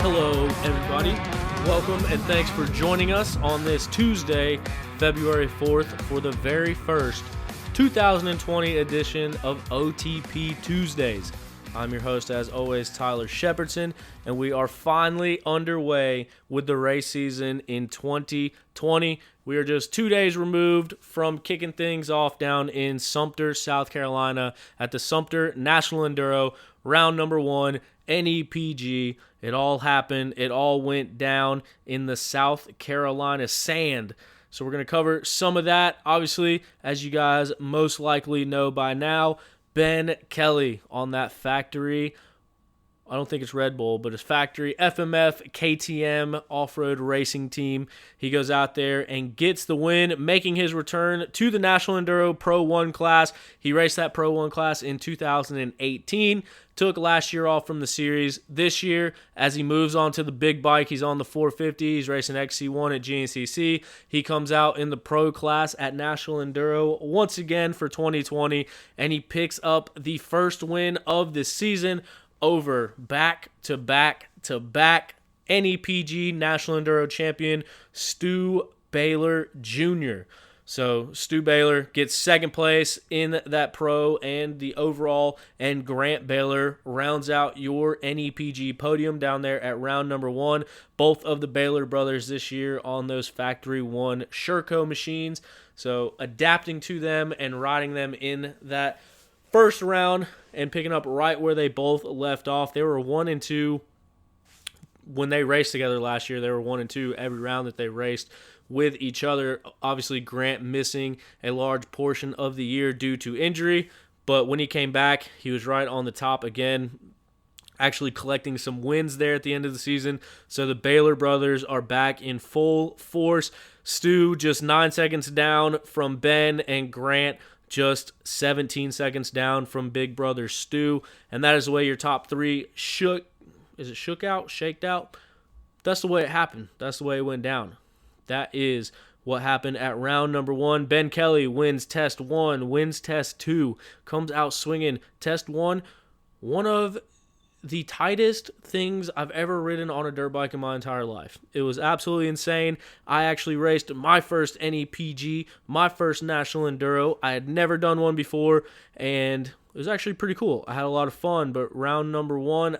Hello, everybody. Welcome and thanks for joining us on this Tuesday, February 4th, for the very first 2020 edition of OTP Tuesdays. I'm your host, as always, Tyler Shepardson, and we are finally underway with the race season in 2020. We are just 2 days removed from kicking things off down in Sumter, South Carolina at the Sumter National Enduro, round number 1, NEPG. It all happened. It all went down in the South Carolina sand. So we're going to cover some of that. Obviously, as you guys most likely know by now, Ben Kelley on that factory, I don't think it's Red Bull, but it's factory FMF KTM off-road racing team. He goes out there and gets the win, making his return to the National Enduro Pro 1 class. He raced that Pro 1 class in 2018, took last year off from the series. This year, as he moves on to the big bike, he's on the 450. He's racing XC1 at GNCC. He comes out in the Pro class at National Enduro once again for 2020, and he picks up the first win of this season over back-to-back NEPG National Enduro champion Stu Baylor Jr. So Stu Baylor gets second place in that pro and the overall, and Grant Baylor rounds out your NEPG podium down there at round number 1. Both of the Baylor brothers this year on those Factory 1 Sherco machines. So adapting to them and riding them in that first round and picking up right where they both left off. They were 1 and 2 when they raced together last year. They were 1 and 2 every round that they raced with each other. Obviously, Grant missing a large portion of the year due to injury, but when he came back, he was right on the top again, actually collecting some wins there at the end of the season. So the Baylor brothers are back in full force. Stu just 9 seconds down from Ben, and Grant just 17 seconds down from big brother Stu. And that is the way your top 3 shaked out? That's the way it happened. That's the way it went down. That is what happened at round number 1. Ben Kelley wins test 1, wins test 2, comes out swinging test 1. One of the tightest things I've ever ridden on a dirt bike in my entire life. It was absolutely insane. I actually raced my first NEPG, my first National Enduro. I had never done one before, and it was actually pretty cool. I had a lot of fun, but round number 1,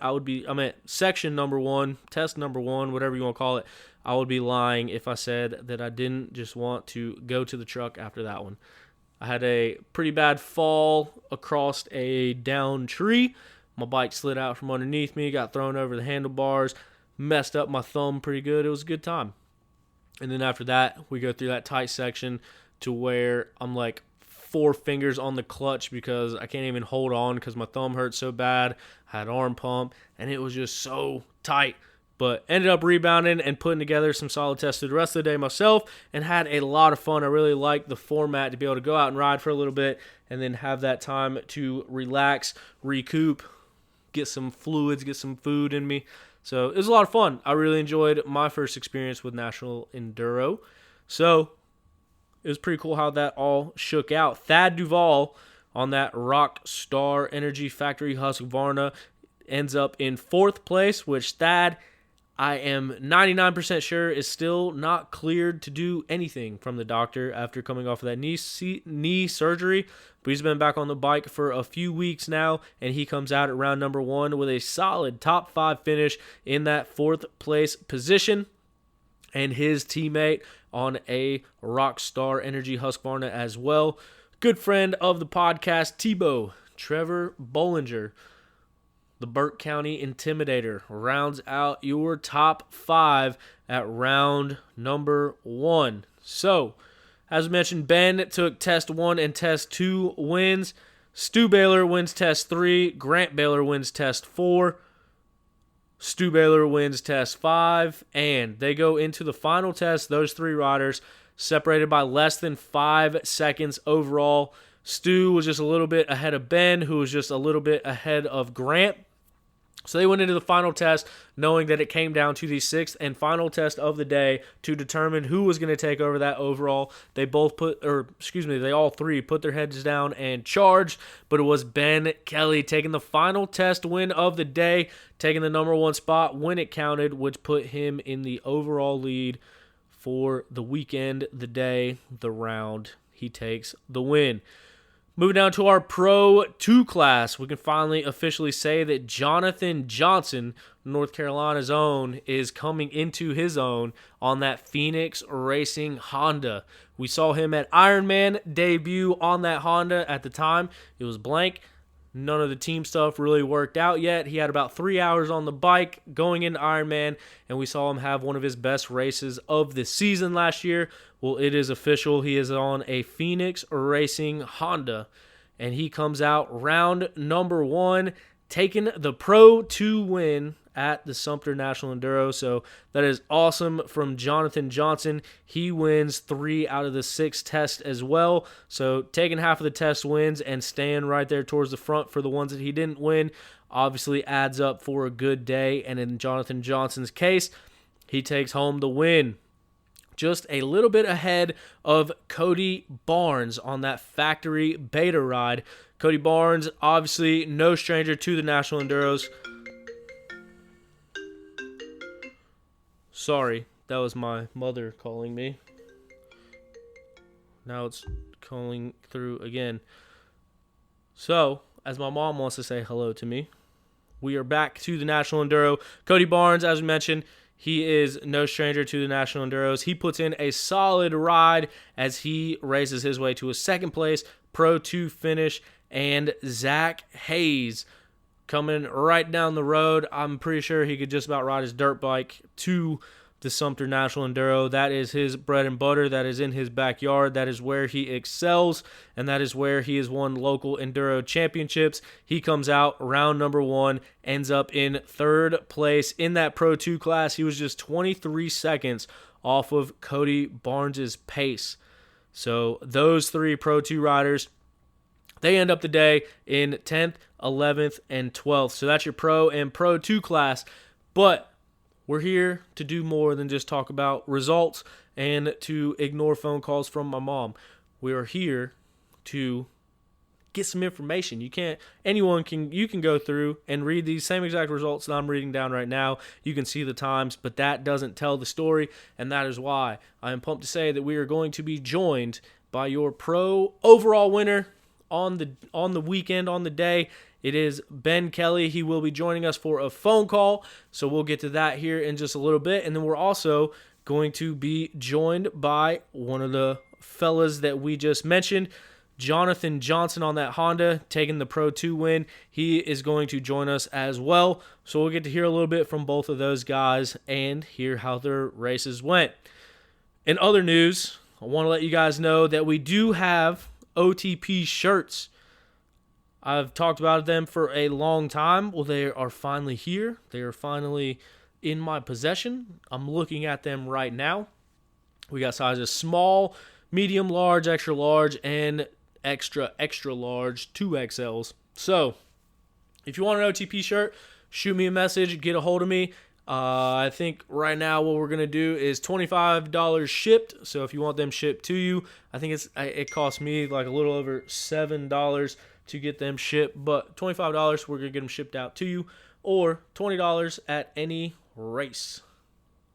section number 1, test number 1, whatever you want to call it, I would be lying if I said that I didn't just want to go to the truck after that one. I had a pretty bad fall across a downed tree. My bike slid out from underneath me, got thrown over the handlebars, messed up my thumb pretty good. It was a good time. And then after that, we go through that tight section to where I'm like 4 fingers on the clutch because I can't even hold on because my thumb hurt so bad. I had arm pump, and it was just so tight. But ended up rebounding and putting together some solid tests through the rest of the day myself, and had a lot of fun. I really liked the format to be able to go out and ride for a little bit and then have that time to relax, recoup, get some fluids, get some food in me. So it was a lot of fun. I really enjoyed my first experience with National Enduro. So it was pretty cool how that all shook out. Thad Duvall on that Rock Star Energy Factory Husqvarna ends up in 4th place, which Thad, I am 99% sure, is still not cleared to do anything from the doctor after coming off of that knee surgery. But he's been back on the bike for a few weeks now, and he comes out at round number 1 with a solid top 5 finish in that 4th place position. And his teammate on a Rockstar Energy Husqvarna as well. Good friend of the podcast, Tebow, Trevor Bollinger, the Burke County Intimidator, rounds out your top 5 at round number 1. So, as mentioned, Ben took test 1 and test 2 wins. Stu Baylor wins test 3. Grant Baylor wins test 4. Stu Baylor wins test 5. And they go into the final test, those 3 riders, separated by less than 5 seconds overall. Stu was just a little bit ahead of Ben, who was just a little bit ahead of Grant. So they went into the final test knowing that it came down to the sixth and final test of the day to determine who was going to take over that overall. They all three put their heads down and charged, but it was Ben Kelley taking the final test win of the day, taking the number one spot when it counted, which put him in the overall lead for the weekend, the day, the round. He takes the win. Moving down to our Pro 2 class, we can finally officially say that Jonathan Johnson, North Carolina's own, is coming into his own on that Phoenix Racing Honda. We saw him at Ironman debut on that Honda. At the time, it was blank. None of the team stuff really worked out yet. He had about 3 hours on the bike going into Ironman, and we saw him have one of his best races of the season last year. Well, it is official. He is on a Phoenix Racing Honda, and he comes out round number one, taking the Pro 2 win at the Sumter National Enduro. So that is awesome from Jonathan Johnson. He wins 3 out of the 6 tests as well. So taking half of the test wins and staying right there towards the front for the ones that he didn't win obviously adds up for a good day. And in Jonathan Johnson's case, he takes home the win. Just a little bit ahead of Cody Barnes on that factory beta ride. Cody Barnes, obviously no stranger to the National Enduros. Sorry, that was my mother calling me. Now it's calling through again. So, as my mom wants to say hello to me, we are back to the National Enduro. Cody Barnes, as we mentioned, he is no stranger to the National Enduros. He puts in a solid ride as he races his way to a second place Pro 2 finish. And Zach Hayes coming right down the road. I'm pretty sure he could just about ride his dirt bike to the Sumter National Enduro. That is his bread and butter. That is in his backyard. That is where he excels, and that is where he has won local enduro championships. He comes out round number one, ends up in third place in that Pro 2 class. He was just 23 seconds off of Cody Barnes' pace. So those 3 Pro 2 riders, they end up the day in 10th, 11th, and 12th. So that's your Pro and Pro 2 class. But we're here to do more than just talk about results and to ignore phone calls from my mom. We are here to get some information. You can go through and read these same exact results that I'm reading down right now. You can see the times, but that doesn't tell the story, and that is why I am pumped to say that we are going to be joined by your Pro overall winner on the weekend, on the day. It is Ben Kelley. He will be joining us for a phone call, so we'll get to that here in just a little bit. And then we're also going to be joined by one of the fellas that we just mentioned, Jonathan Johnson on that Honda, taking the Pro 2 win. He is going to join us as well, so we'll get to hear a little bit from both of those guys and hear how their races went. In other news, I want to let you guys know that we do have OTP shirts. I've talked about them for a long time. Well, they are finally here. They are finally in my possession. I'm looking at them right now. We got sizes small, medium, large, extra large, and extra large, 2XLs. So, if you want an OTP shirt, shoot me a message, get a hold of me. I think right now what we're going to do is $25 shipped. So if you want them shipped to you, I think it costs me like a little over $7 to get them shipped. But $25, we're going to get them shipped out to you. Or $20 at any race.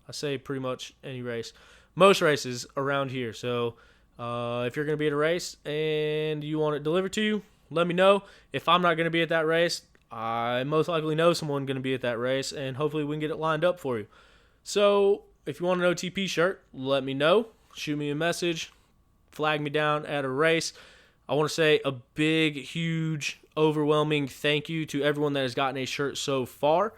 I say pretty much any race. Most races around here. So if you're going to be at a race and you want it delivered to you, let me know. If I'm not going to be at that race, I most likely know someone going to be at that race, and hopefully we can get it lined up for you. So if you want an OTP shirt, let me know. Shoot me a message. Flag me down at a race. I want to say a big, huge, overwhelming thank you to everyone that has gotten a shirt so far.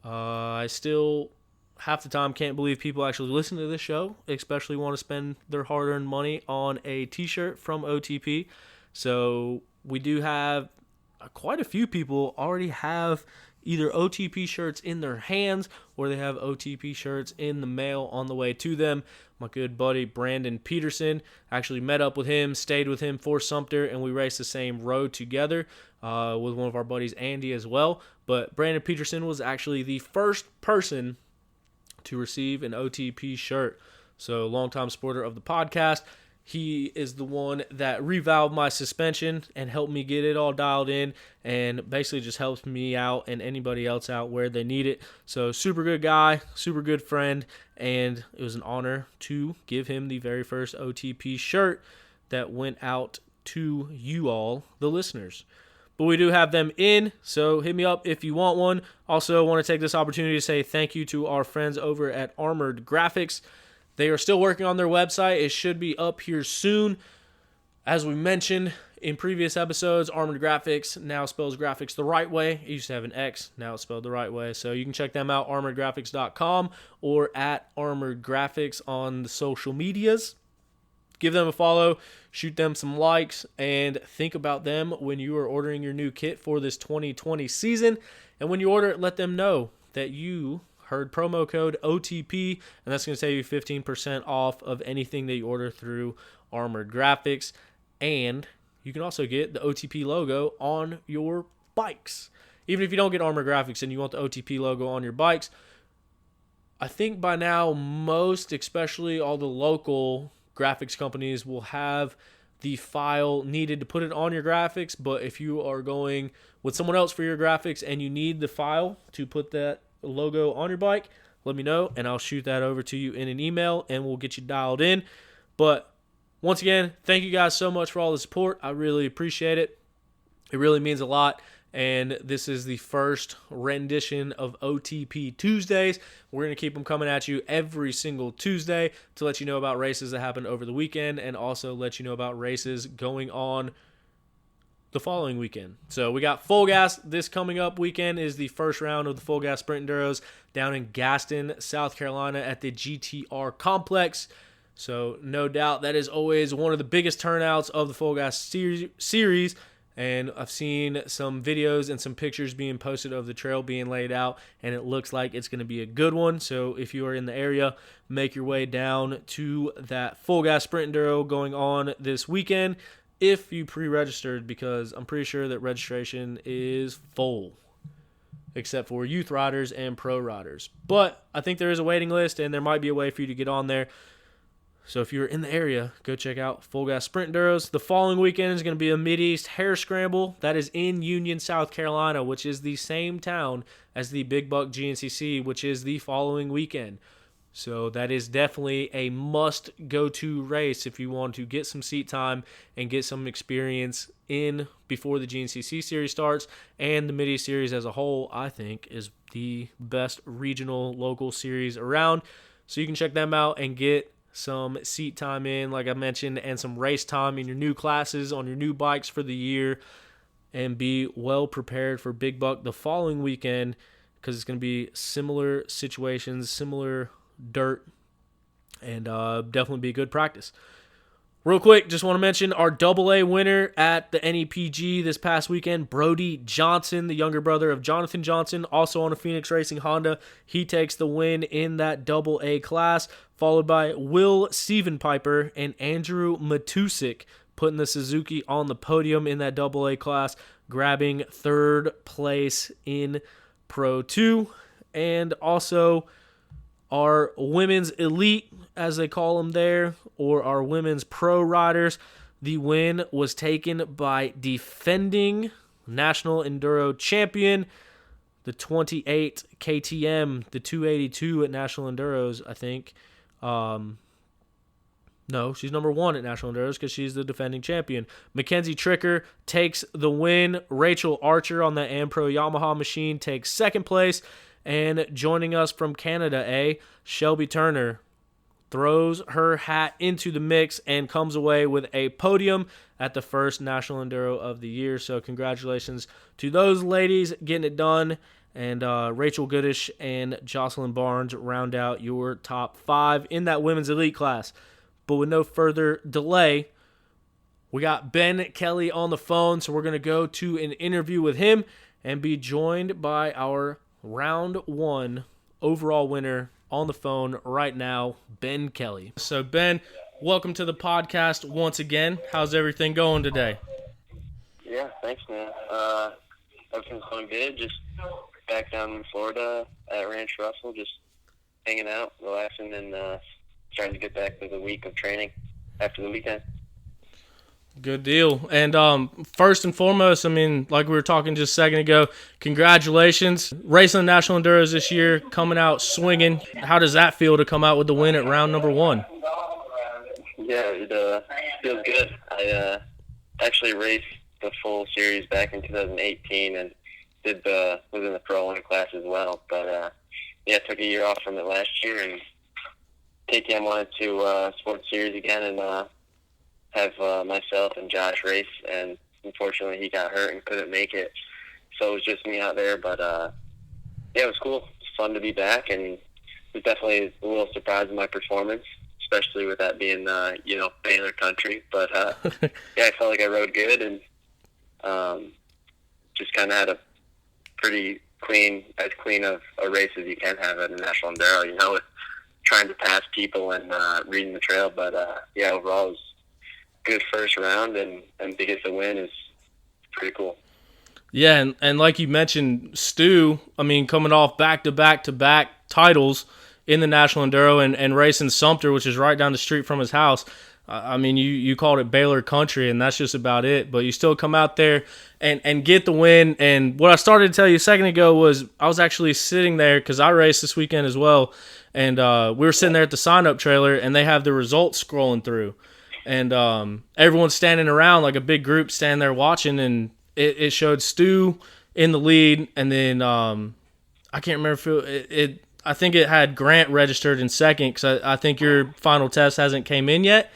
I still, half the time, can't believe people actually listen to this show, especially want to spend their hard-earned money on a t-shirt from OTP. So we do have quite a few people already have either OTP shirts in their hands or they have OTP shirts in the mail on the way to them. My good buddy Brandon Peterson, actually met up with him, stayed with him for Sumter, and we raced the same road together with one of our buddies, Andy, as well. but Brandon Peterson was actually the first person to receive an OTP shirt. So, longtime supporter of the podcast. He is the one that revalved my suspension and helped me get it all dialed in, and basically just helps me out and anybody else out where they need it. So, super good guy, super good friend, and it was an honor to give him the very first OTP shirt that went out to you all, the listeners. But we do have them in, so hit me up if you want one. Also, want to take this opportunity to say thank you to our friends over at Armored Graphics. They are still working on their website. It should be up here soon. As we mentioned in previous episodes, Armored Graphics now spells graphics the right way. It used to have an X. Now it's spelled the right way. So you can check them out, armoredgraphics.com or at Armored Graphics on the social medias. Give them a follow, shoot them some likes, and think about them when you are ordering your new kit for this 2020 season. And when you order it, let them know that you heard promo code OTP, and that's going to save you 15% off of anything that you order through Armored Graphics. And you can also get the OTP logo on your bikes. Even if you don't get Armored Graphics and you want the OTP logo on your bikes, I think by now most, especially all the local graphics companies, will have the file needed to put it on your graphics. But if you are going with someone else for your graphics and you need the file to put that logo on your bike, let me know and I'll shoot that over to you in an email and we'll get you dialed in. But once again, thank you guys so much for all the support. I really appreciate it. It really means a lot. And this is the first rendition of OTP Tuesdays. We're going to keep them coming at you every single Tuesday to let you know about races that happened over the weekend and also let you know about races going on the following weekend. So we got Full Gas this coming up weekend is the first round of the Full Gas Sprint Enduros down in Gaston, South Carolina at the GTR Complex. So no doubt that is always one of the biggest turnouts of the Full Gas series. And I've seen some videos and some pictures being posted of the trail being laid out, and it looks like it's going to be a good one. So if you are in the area, make your way down to that Full Gas Sprint Enduro going on this weekend if you pre-registered, because I'm pretty sure that registration is full, except for youth riders and pro riders. But I think there is a waiting list, and there might be a way for you to get on there. So if you're in the area, go check out Full Gas Sprint Enduros. The following weekend is going to be a Mideast Hare Scramble. That is in Union, South Carolina, which is the same town as the Big Buck GNCC, which is the following weekend. So that is definitely a must-go-to race if you want to get some seat time and get some experience in before the GNCC series starts. And the Mideast series as a whole, I think, is the best regional local series around. So you can check them out and get some seat time in, like I mentioned, and some race time in your new classes on your new bikes for the year, and be well prepared for Big Buck the following weekend, because it's going to be similar situations, similar dirt, and definitely be a good practice. Real quick, just want to mention our AA winner at the NEPG this past weekend, Brody Johnson, the younger brother of Jonathan Johnson, also on a Phoenix Racing Honda. He takes the win in that AA class, followed by Will Stephenpiper and Andrew Matusik, putting the Suzuki on the podium in that AA class, grabbing third place in Pro 2. And also our women's elite, as they call them there, or our women's pro riders, the win was taken by defending National Enduro champion, the 28 KTM, the 282 at National Enduros, I think. No, she's number 1 at National Enduros because she's the defending champion. Mackenzie Tricker takes the win. Rachel Archer on the Ampro Yamaha machine takes second place. And joining us from Canada, Shelby Turner throws her hat into the mix and comes away with a podium at the first National Enduro of the year. So congratulations to those ladies getting it done. And Rachel Goodish and Jocelyn Barnes round out your top 5 in that women's elite class. But with no further delay, we got Ben Kelley on the phone. So we're going to go to an interview with him and be joined by our round 1 overall winner on the phone right now, Ben Kelley. So Ben, welcome to the podcast once again. How's everything going today? Yeah, thanks, man. Everything's going good. Just back down in Florida at Ranch Russell, just hanging out, relaxing, and trying to get back to the week of training after the weekend. Good deal. And first and foremost, I mean, like we were talking just a second ago, congratulations. Racing the National Enduros this year, coming out swinging. How does that feel to come out with the win at round number 1? Yeah, it feels good. I actually raced the full series back in 2018 and was in the Pro 1 class as well. But, yeah, took a year off from it last year, and KTM wanted to sport series again and have myself and Josh race, and unfortunately he got hurt and couldn't make it, so it was just me out there. But yeah, it was cool. It's fun to be back, and was definitely a little surprised in my performance, especially with that being Baylor country. But yeah, I felt like I rode good, and just kind of had a pretty clean of a race as you can have at a National Enduro, with trying to pass people and reading the trail. But yeah, overall it was good first round, and to get the win is pretty cool. Yeah, and like you mentioned, Stu, I mean, coming off back-to-back titles in the National Enduro and racing Sumter, which is right down the street from his house. I mean, you called it Baylor country, and that's just about it. But you still come out there and get the win. And what I started to tell you a second ago was I was actually sitting there because I raced this weekend as well. And we were sitting there at the sign-up trailer, and they have the results scrolling through. And everyone's standing around like a big group standing there watching, and it showed Stu in the lead, and then I can't remember if I think it had Grant registered in second because I think your final test hasn't came in yet,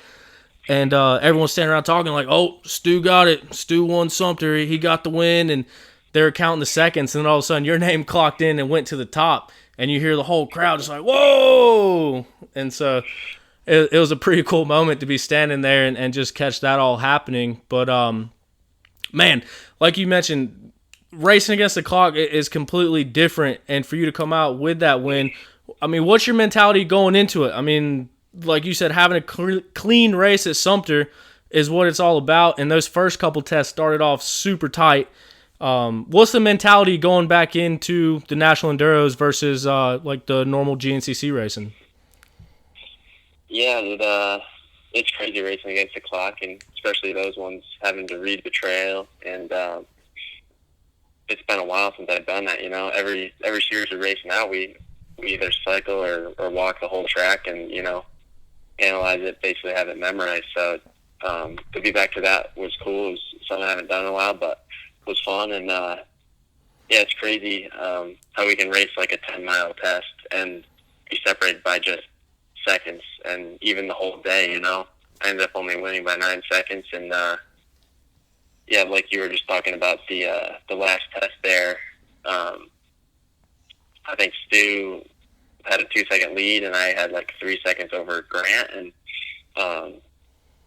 and everyone's standing around talking like, "Oh, Stu got it. Stu won Sumter. He got the win," and they're counting the seconds, and then all of a sudden your name clocked in and went to the top, and you hear the whole crowd just like, "Whoa!" And so it was a pretty cool moment to be standing there and just catch that all happening. But, man, like you mentioned, racing against the clock is completely different. And for you to come out with that win, I mean, what's your mentality going into it? I mean, like you said, having a clean race at Sumter is what it's all about. And those first couple tests started off super tight. What's the mentality going back into the National Enduros versus like the normal GNCC racing? Yeah, it's crazy racing against the clock, and especially those ones having to read the trail. And it's been a while since I've done that. Every series of racing out, we either cycle or walk the whole track, and analyze it, basically have it memorized. So to be back to that was cool. It was something I haven't done in a while, but it was fun. And yeah, it's crazy how we can race like a 10-mile test and be separated by just seconds, and even the whole day, I ended up only winning by 9 seconds. And yeah, like you were just talking about the last test there, I think Stu had a 2-second lead, and I had like 3 seconds over Grant. And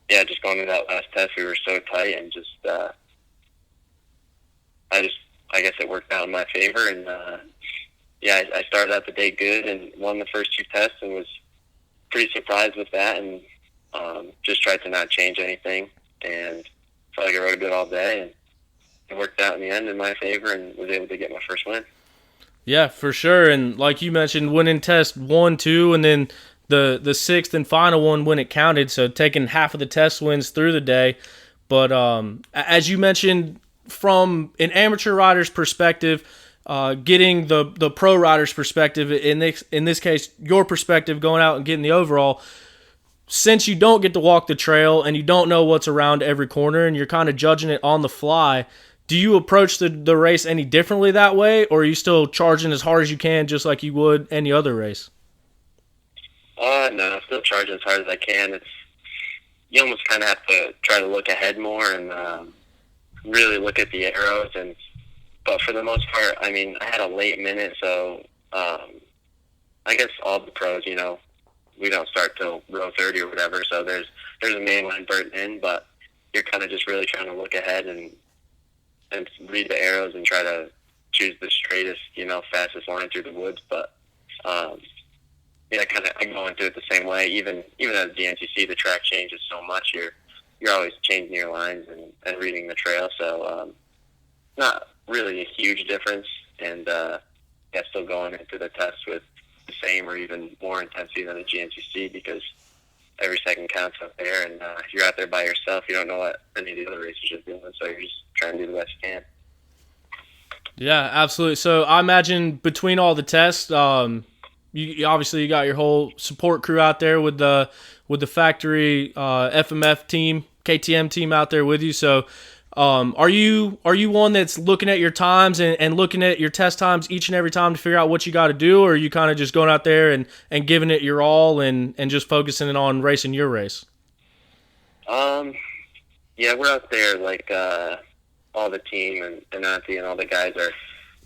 yeah, just going to that last test, we were so tight, and just I guess it worked out in my favor. And yeah, I started out the day good and won the first 2 tests, and was pretty surprised with that, and just tried to not change anything, and felt like I rode good all day, and it worked out in the end in my favor, and was able to get my first win. Yeah, for sure. And like you mentioned, winning test 1, 2, and then the 6th and final one when it counted, so taking half of the test wins through the day. But as you mentioned, from an amateur rider's perspective, getting the pro rider's perspective, in this case, your perspective, going out and getting the overall, since you don't get to walk the trail and you don't know what's around every corner and you're kind of judging it on the fly, do you approach the race any differently that way, or are you still charging as hard as you can just like you would any other race? No, I'm still charging as hard as I can. You almost kind of have to try to look ahead more and really look at the arrows. But for the most part, I mean, I had a late minute, so I guess all the pros, we don't start till row 30 or whatever, so there's a main line burnt in, but you're kind of just really trying to look ahead and read the arrows and try to choose the straightest, fastest line through the woods. But yeah, I go into it the same way. Even as DNCC, the track changes so much. You're always changing your lines and reading the trail. So not really a huge difference. And yeah, still going into the test with the same or even more intensity than the GNCC, because every second counts out there, and if you're out there by yourself, you don't know what any of the other racers are doing, so you're just trying to do the best you can. Yeah, absolutely. So I imagine between all the tests, you obviously you got your whole support crew out there with the factory FMF team, KTM team out there with you. So are you one that's looking at your times and looking at your test times each and every time to figure out what you got to do, or are you kind of just going out there and giving it your all and just focusing on racing your race? Yeah, we're out there like all the team and Auntie and all the guys are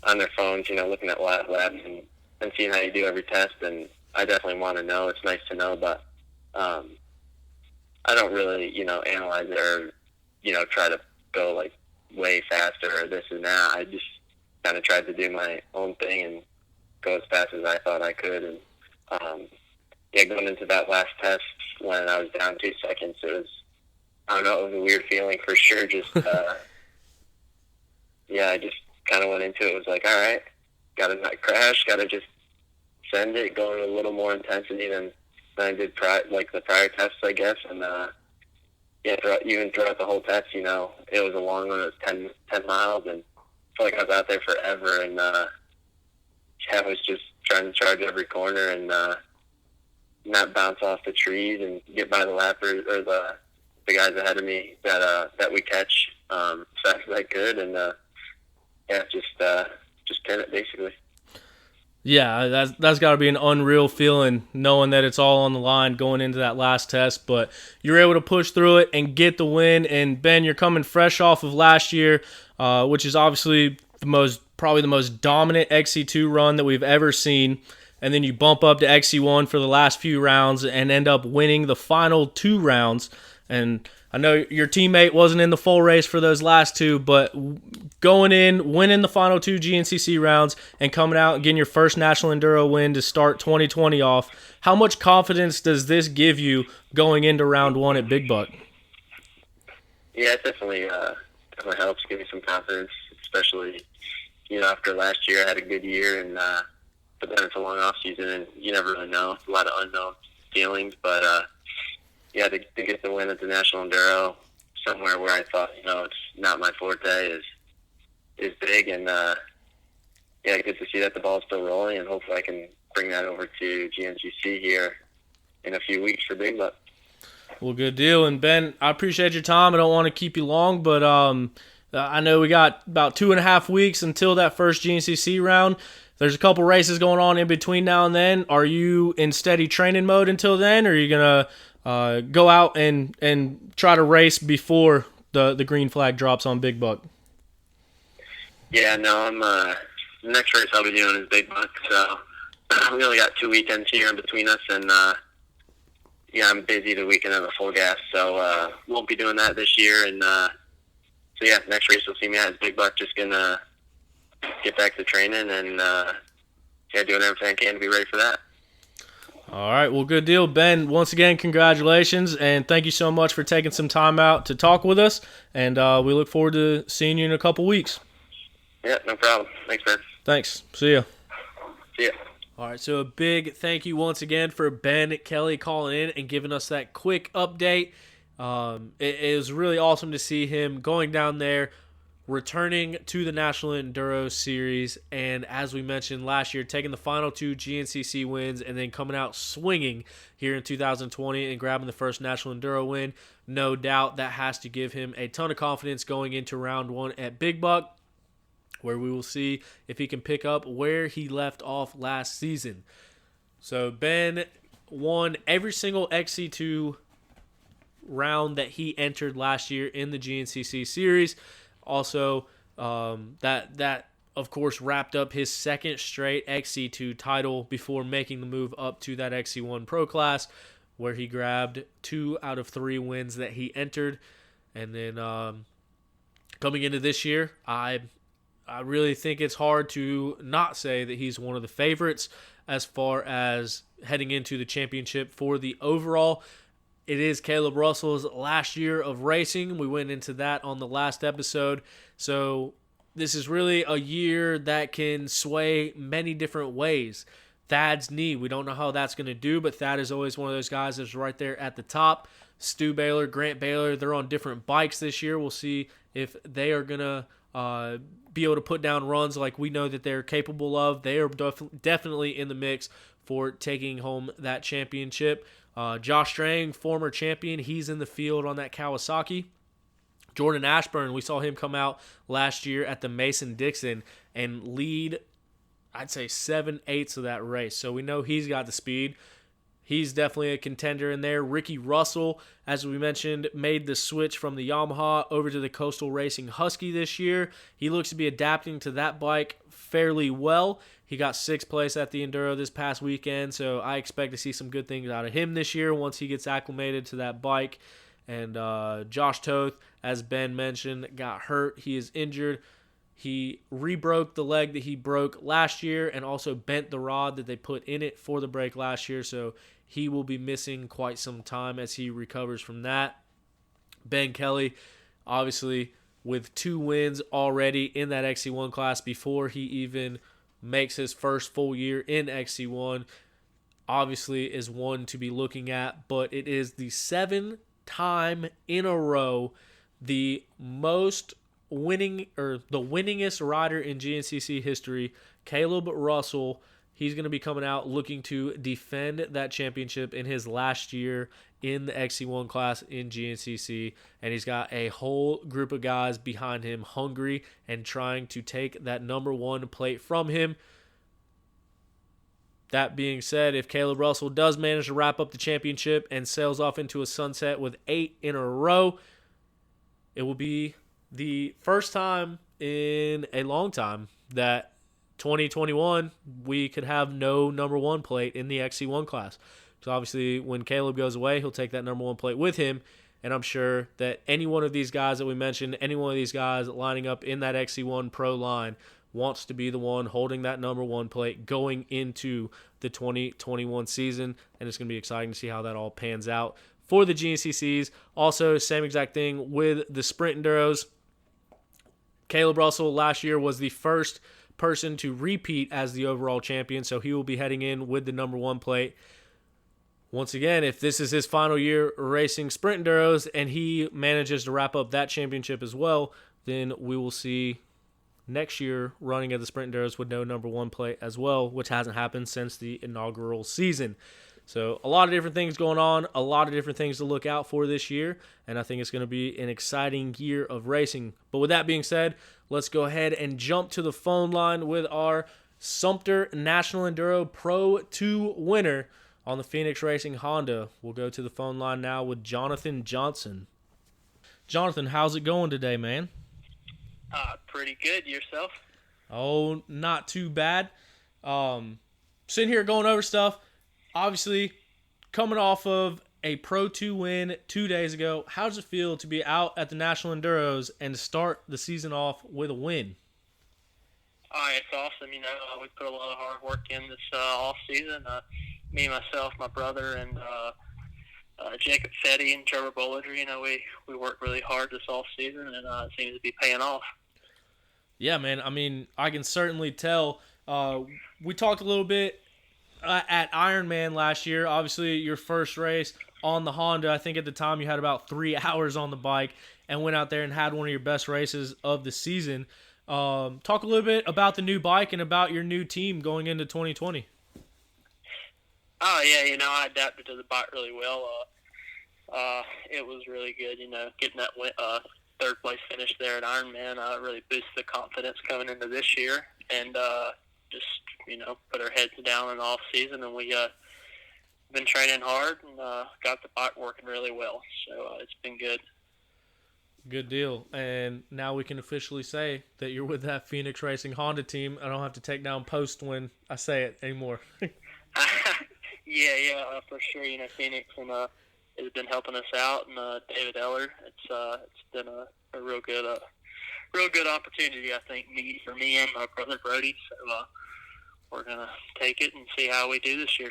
on their phones, looking at live laps and seeing how you do every test. And I definitely want to know. It's nice to know, but I don't really, analyze it or, try to go like way faster or this and that. I just kind of tried to do my own thing and go as fast as I thought I could. And yeah, going into that last test when I was down 2 seconds, it was, I don't know, it was a weird feeling for sure. Just yeah, I just kind of went into it. It was like, all right, got to not crash, got to just send it, go in a little more intensity than I did the prior tests, I guess. And yeah, even throughout the whole test, it was a long one. It was 10 miles, and I felt like I was out there forever. And yeah, I was just trying to charge every corner and not bounce off the trees and get by the lappers or the guys ahead of me that we catch as fast as I could. And yeah, just pin it basically. Yeah, that's got to be an unreal feeling, knowing that it's all on the line going into that last test. But you're able to push through it and get the win. And Ben, you're coming fresh off of last year, which is obviously probably the most dominant XC2 run that we've ever seen. And then you bump up to XC1 for the last few rounds and end up winning the final 2 rounds. And I know your teammate wasn't in the full race for those last 2, but going in, winning the final 2 GNCC rounds, and coming out and getting your first National Enduro win to start 2020 off, how much confidence does this give you going into round 1 at Big Buck? Yeah, it definitely helps give me some confidence, especially, after last year I had a good year, and but then it's a long off season, and you never really know. It's a lot of unknown feelings, but yeah, to get the win at the National Enduro somewhere where I thought, it's not my forte is big. And, yeah, good to see that the ball's still rolling, and hopefully I can bring that over to GNCC here in a few weeks for Big Buck. Well, good deal. And, Ben, I appreciate your time. I don't want to keep you long, but I know we got about 2.5 weeks until that first GNCC round. There's a couple races going on in between now and then. Are you in steady training mode until then, or are you going to go out and try to race before the green flag drops on Big Buck? Yeah, no, the next race I'll be doing is Big Buck, so we only got 2 weekends here in between us, and yeah, I'm busy the weekend of the full gas, so won't be doing that this year. And so yeah, next race you'll see me at is Big Buck. Just gonna get back to training and yeah, doing everything I can to be ready for that. All right, well, good deal. Ben, once again, congratulations, and thank you so much for taking some time out to talk with us, and we look forward to seeing you in a couple weeks. Yeah, no problem. Thanks, man. Thanks. See ya. See ya. All right, so a big thank you once again for Ben Kelley calling in and giving us that quick update. It was really awesome to see him going down there, returning to the National Enduro Series, and as we mentioned last year, taking the final 2 GNCC wins and then coming out swinging here in 2020 and grabbing the first National Enduro win. No doubt that has to give him a ton of confidence going into round 1 at Big Buck, where we will see if he can pick up where he left off last season. So Ben won every single XC2 round that he entered last year in the GNCC Series. Also, that of course wrapped up his second straight XC2 title before making the move up to that XC1 Pro class, where he grabbed 2 out of 3 wins that he entered. And then coming into this year, I really think it's hard to not say that he's one of the favorites as far as heading into the championship for the overall. It is Caleb Russell's last year of racing. We went into that on the last episode. So this is really a year that can sway many different ways. Thad's knee, we don't know how that's going to do, but Thad is always one of those guys that's right there at the top. Stu Baylor, Grant Baylor, they're on different bikes this year. We'll see if they are going to be able to put down runs like we know that they're capable of. They are definitely in the mix for taking home that championship. Josh Strang, former champion, he's in the field on that Kawasaki. Jordan Ashburn, we saw him come out last year at the Mason-Dixon and lead, I'd say, 7/8 of that race. So we know he's got the speed. He's definitely a contender in there. Ricky Russell, as we mentioned, made the switch from the Yamaha over to the Coastal Racing Husky this year. He looks to be adapting to that bike fairly well. He got 6th place at the Enduro this past weekend, so I expect to see some good things out of him this year once he gets acclimated to that bike. And Josh Toth, as Ben mentioned, got hurt. He is injured. He re-broke the leg that he broke last year and also bent the rod that they put in it for the break last year, so he will be missing quite some time as he recovers from that. Ben Kelley, obviously, with 2 wins already in that XC1 class before he even makes his first full year in XC1, obviously is one to be looking at, but it is the 7th time in a row the most winning, or the winningest rider in GNCC history, Caleb Russell. He's going to be coming out looking to defend that championship in his last year in the XC1 class in GNCC, and he's got a whole group of guys behind him hungry and trying to take that number 1 plate from him. That being said, if Caleb Russell does manage to wrap up the championship and sails off into a sunset with 8 in a row, it will be the first time in a long time that 2021 we could have no number 1 plate in the XC1 class. So obviously when Caleb goes away, he'll take that number 1 plate with him, and I'm sure that any one of these guys that we mentioned, any one of these guys lining up in that XC1 Pro line wants to be the one holding that number 1 plate going into the 2021 season, and it's going to be exciting to see how that all pans out for the GNCCs. Also, same exact thing with the Sprint Enduros. Caleb Russell last year was the first person to repeat as the overall champion, so he will be heading in with the number 1 plate. Once again, if this is his final year racing Sprint Enduros and he manages to wrap up that championship as well, then we will see next year running at the Sprint Enduros with no number 1 plate as well, which hasn't happened since the inaugural season. So a lot of different things going on, a lot of different things to look out for this year, and I think it's going to be an exciting year of racing. But with that being said, let's go ahead and jump to the phone line with our Sumter National Enduro Pro 2 winner on the Phoenix Racing Honda. We'll go to the phone line now with Jonathan Johnson. Jonathan, how's it going today, man? Pretty good. Yourself? Oh, not too bad. Sitting here going over stuff. Obviously, coming off of a Pro 2 win 2 days ago, how does it feel to be out at the National Enduros and to start the season off with a win? It's awesome. You know, we put a lot of hard work in this off season. Me, myself, my brother, and Jacob Fetty and Trevor Bollinger. You know, we worked really hard this off season, and it seems to be paying off. Yeah, man. I mean, I can certainly tell. We talked a little bit at Ironman last year. Obviously, your first race on the Honda. I think at the time you had about 3 hours on the bike and went out there and had one of your best races of the season. Talk a little bit about the new bike and about your new team going into 2020. Oh, yeah, you know, I adapted to the bike really well. It was really good, you know, getting that 3rd place finish there at Ironman really boosted the confidence coming into this year, and just, you know, put our heads down in the off season, and we been training hard and got the bike working really well. So it's been good. Good deal. And now we can officially say that you're with that Phoenix Racing Honda team. I don't have to take down post when I say it anymore. Yeah, for sure. You know, Phoenix and has been helping us out, and David Eller. It's been a real good opportunity, I think, for me and my brother Brody. So we're gonna take it and see how we do this year.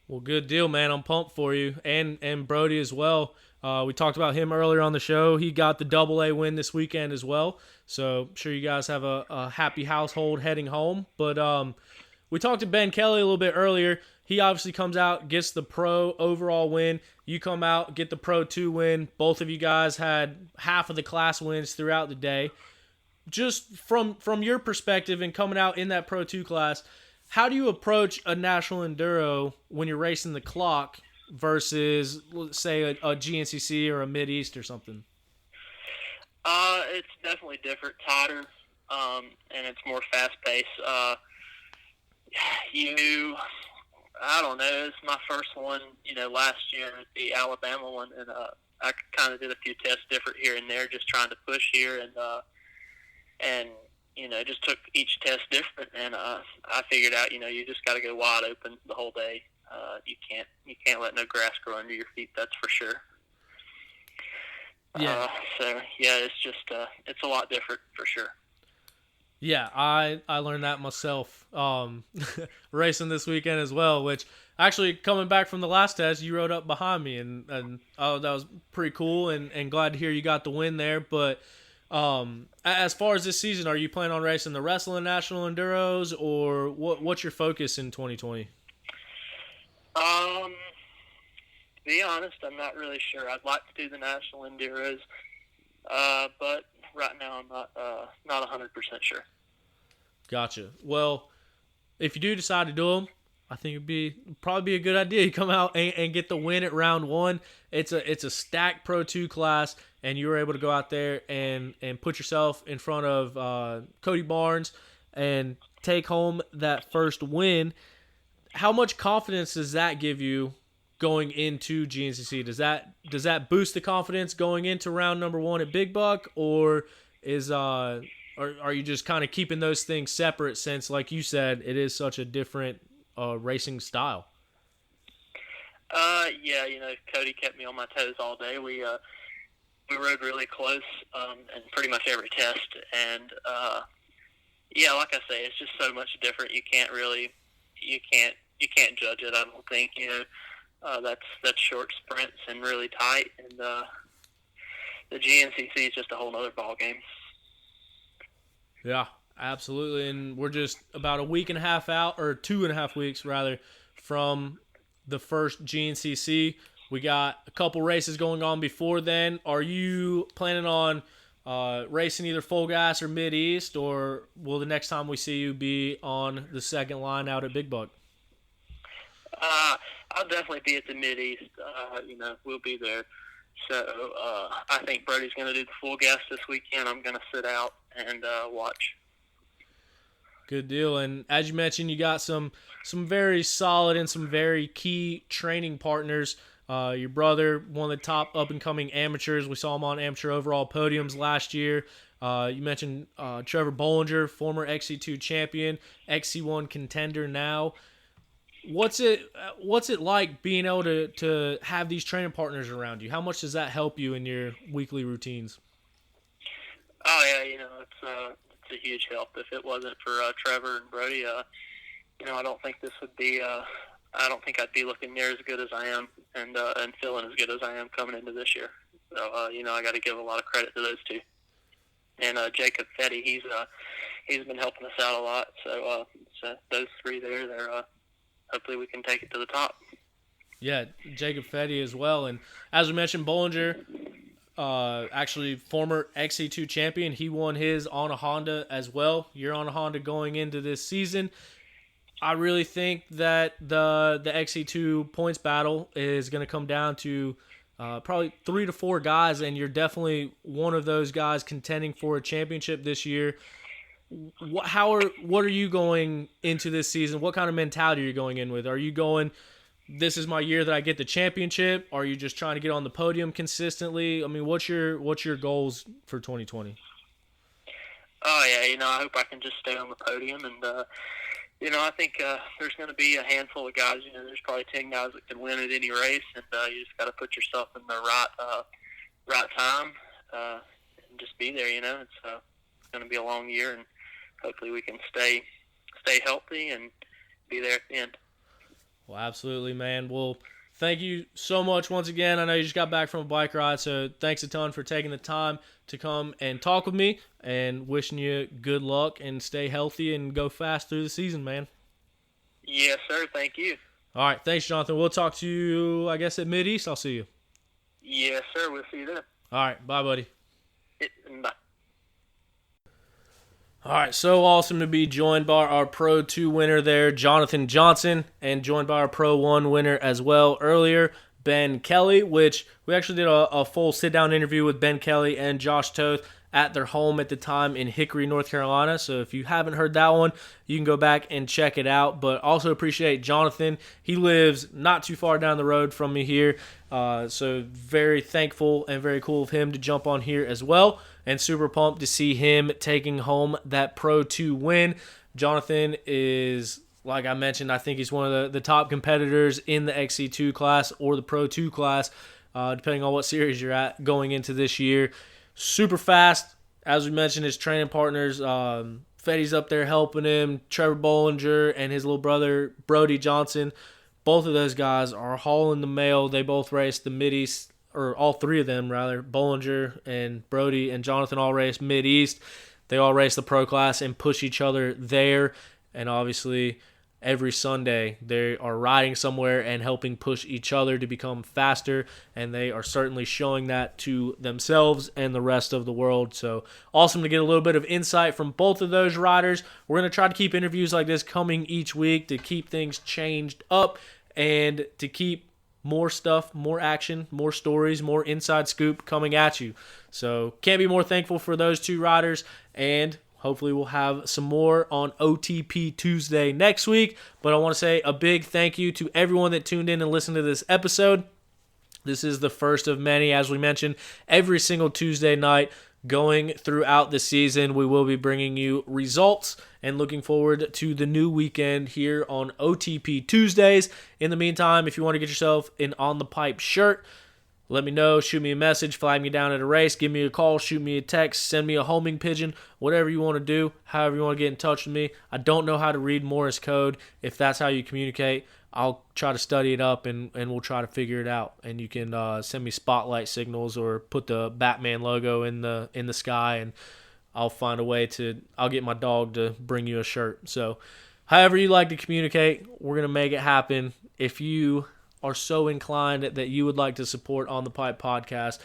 Well, good deal, man. I'm pumped for you, and Brody as well. We talked about him earlier on the show. He got the AA win this weekend as well. So I'm sure you guys have a happy household heading home. But we talked to Ben Kelley a little bit earlier. He obviously comes out, gets the pro overall win. You come out, get the Pro 2 win. Both of you guys had half of the class wins throughout the day. Just from your perspective and coming out in that Pro 2 class, how do you approach a national enduro when you're racing the clock versus, let's say, a GNCC or a Mid-East or something? It's definitely different, tighter, and it's more fast-paced. I don't know, it's my first one, last year, the Alabama one, and I kind of did a few tests different here and there, just trying to push here, and just took each test different, and I figured out, you just got to go wide open the whole day. You can't let no grass grow under your feet. That's for sure. Yeah. It's just it's a lot different for sure. Yeah, I learned that myself racing this weekend as well, which actually coming back from the last test, you rode up behind me, and that was pretty cool, and glad to hear you got the win there. But as far as this season, are you planning on racing the wrestling national enduros, or what's your focus in 2020? To be honest, I'm not really sure. I'd like to do the national enduros, but right now I'm not 100% sure. Gotcha. Well, if you do decide to do them, I think it'd probably be a good idea. You come out and get the win at round one. It's a stacked Pro 2 class, and you were able to go out there and put yourself in front of Cody Barnes and take home that first win. How much confidence does that give you going into GNCC? Does that boost the confidence going into round number one at Big Buck, or are you just kind of keeping those things separate since, like you said, it is such a different racing style? Yeah, Cody kept me on my toes all day. We rode really close in pretty much every test, and like I say, it's just so much different. You can't judge it. I don't think that's short sprints and really tight, and the GNCC is just a whole other ball game. Yeah, absolutely. And we're just about a week and a half out, or 2.5 weeks rather, from the first GNCC. We got a couple races going on before then. Are you planning on racing either full gas or Mid-East, or will the next time we see you be on the second line out at Big Buck? I'll definitely be at the Mid-East. We'll be there. So I think Brody's going to do the full gas this weekend. I'm going to sit out and watch. Good deal. And as you mentioned, you got some very solid and some very key training partners. Your brother, one of the top up-and-coming amateurs. We saw him on amateur overall podiums last year. You mentioned Trevor Bollinger, former XC2 champion, XC1 contender now. What's it like being able to have these training partners around you? How much does that help you in your weekly routines? Oh yeah, it's a huge help. If it wasn't for Trevor and Brody, I don't think this would be. I don't think I'd be looking near as good as I am, and feeling as good as I am coming into this year. So I got to give a lot of credit to those two. And Jacob Fetty, he's been helping us out a lot. So those three there, they're. Hopefully we can take it to the top. Yeah, Jacob Fetty as well. And as we mentioned, Bollinger, actually former XC2 champion. He won his on a Honda as well. You're on a Honda going into this season. I really think that the XC2 points battle is going to come down to probably 3 to 4 guys, and you're definitely one of those guys contending for a championship this year. What are you going into this season? What kind of mentality are you going in with? Are you going, this is my year that I get the championship? Are you just trying to get on the podium consistently? I mean, what's your goals for 2020? Oh yeah, I hope I can just stay on the podium, and I think there's going to be a handful of guys. There's probably 10 guys that can win at any race, and you just got to put yourself in the right time and just be there. It's going to be a long year, and hopefully we can stay healthy and be there at the end. Well, absolutely, man. Well, thank you so much once again. I know you just got back from a bike ride, so thanks a ton for taking the time to come and talk with me, and wishing you good luck and stay healthy and go fast through the season, man. Yes, sir. Thank you. All right, thanks, Jonathan. We'll talk to you, I guess, at Mid-East. I'll see you. Yes, sir. We'll see you then. All right, bye, buddy. Bye. All right, so awesome to be joined by our Pro 2 winner there, Jonathan Johnson, and joined by our Pro 1 winner as well earlier, Ben Kelley, which we actually did a full sit-down interview with Ben Kelley and Josh Toth at their home at the time in Hickory, North Carolina. So if you haven't heard that one, you can go back and check it out. But also appreciate Jonathan. He lives not too far down the road from me here. So very thankful and very cool of him to jump on here as well. And super pumped to see him taking home that Pro 2 win. Jonathan is, like I mentioned, I think he's one of the top competitors in the XC2 class or the Pro 2 class, depending on what series you're at going into this year. Super fast. As we mentioned, his training partners, Fetty's up there helping him, Trevor Bollinger and his little brother, Brody Johnson. Both of those guys are hauling the mail. They both raced the Mid-East, or all three of them, rather. Bollinger and Brody and Jonathan all raced Mid-East. They all race the pro class and push each other there. And obviously, every Sunday, they are riding somewhere and helping push each other to become faster, and they are certainly showing that to themselves and the rest of the world. So awesome to get a little bit of insight from both of those riders. We're going to try to keep interviews like this coming each week to keep things changed up and to keep more stuff, more action, more stories, more inside scoop coming at you. So can't be more thankful for those two riders, and hopefully we'll have some more on OTP Tuesday next week. But I want to say a big thank you to everyone that tuned in and listened to this episode. This is the first of many, as we mentioned, every single Tuesday night going throughout the season. We will be bringing you results and looking forward to the new weekend here on OTP Tuesdays. In the meantime, if you want to get yourself an On the Pipe shirt, let me know, shoot me a message, flag me down at a race, give me a call, shoot me a text, send me a homing pigeon, whatever you want to do, however you want to get in touch with me. I don't know how to read Morse code. If that's how you communicate, I'll try to study it up and we'll try to figure it out. And you can send me spotlight signals or put the Batman logo in the sky, and I'll find a way I'll get my dog to bring you a shirt. So however you like to communicate, we're going to make it happen. If you are so inclined that you would like to support On the Pipe podcast,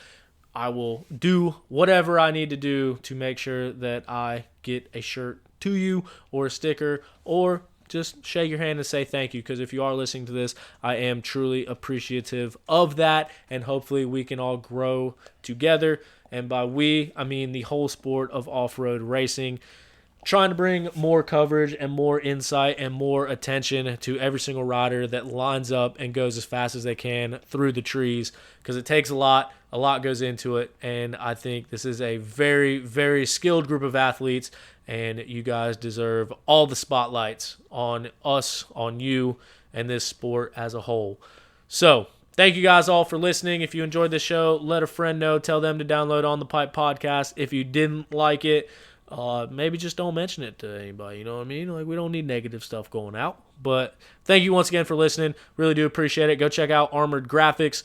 I will do whatever I need to do to make sure that I get a shirt to you or a sticker, or just shake your hand and say thank you, because if you are listening to this, I am truly appreciative of that, and hopefully we can all grow together. And by we, I mean the whole sport of off-road racing, trying to bring more coverage and more insight and more attention to every single rider that lines up and goes as fast as they can through the trees, because it takes a lot goes into it, and I think this is a very, very skilled group of athletes, and you guys deserve all the spotlights on us, on you, and this sport as a whole. So thank you guys all for listening. If you enjoyed the show, let a friend know, tell them to download On the Pipe podcast. If you didn't like it, maybe just don't mention it to anybody, you know what I mean? Like, we don't need negative stuff going out. But thank you once again for listening. Really do appreciate it. Go check out Armored Graphics,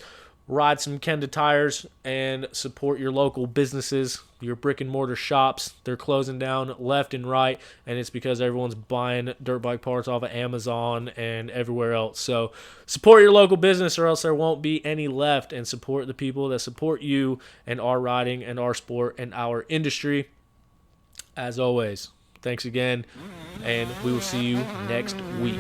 ride some Kenda tires, and support your local businesses, your brick and mortar shops. They're closing down left and right, and it's because everyone's buying dirt bike parts off of Amazon and everywhere else. So support your local business, or else there won't be any left, and support the people that support you and our riding and our sport and our industry. As always, thanks again, and we will see you next week.